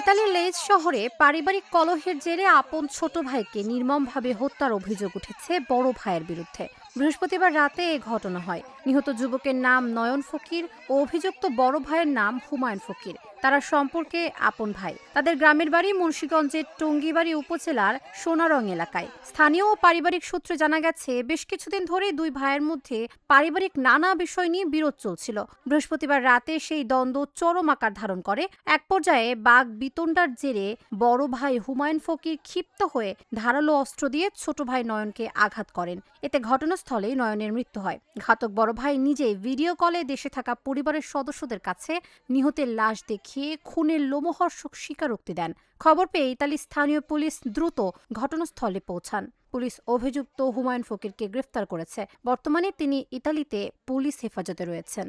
ইতালির লেজ শহরে পারিবারিক কলহের জেরে আপন ছোট ভাইকে নির্মমভাবে হত্যার অভিযোগ উঠেছে বড় ভাইয়ের বিরুদ্ধে। বৃহস্পতিবার রাতে এ ঘটনা হয়। নিহত যুবকের নাম নয়ন ফকির ও অভিযুক্ত বড় ভাইয়ের নাম হুমায়ুন ফকির। তারা সম্পর্কে আপন ভাই। তাদের গ্রামের বাড়ি মুন্সিগঞ্জের টঙ্গিবাড়ি উপজেলার সোনারং এলাকায়। স্থানীয় ও পারিবারিক সূত্রে জানা গেছে, বেশ কিছুদিন ধরে দুই ভাইয়ের মধ্যে পারিবারিক নানা বিষয় নিয়ে বিরোধ চলছিল। বৃহস্পতিবার রাতে সেই দ্বন্দ্ব চরম আকার ধারণ করে। এক পর্যায়ে বাঘ বিতণ্ডার জেরে বড় ভাই হুমায়ুন ফকির ক্ষিপ্ত হয়ে ধারালো অস্ত্র দিয়ে ছোট ভাই নয়নকে আঘাত করেন। এতে ঘটনাস্থলেই নয়নের মৃত্যু হয়। ঘাতক বড় ভাই নিজে ভিডিও কলে দেশে থাকা পরিবারের সদস্যদের কাছে নিহতের লাশ দেখিয়ে খুনের লোমহর্ষক স্বীকারোক্তি দেন। খবর পেয়ে ইতালির স্থানীয় পুলিশ দ্রুত ঘটনাস্থলে পৌঁছান। পুলিশ অভিযুক্ত হুমায়ুন ফকিরকে গ্রেফতার করেছে। বর্তমানে তিনি ইতালিতে পুলিশ হেফাজতে রয়েছেন।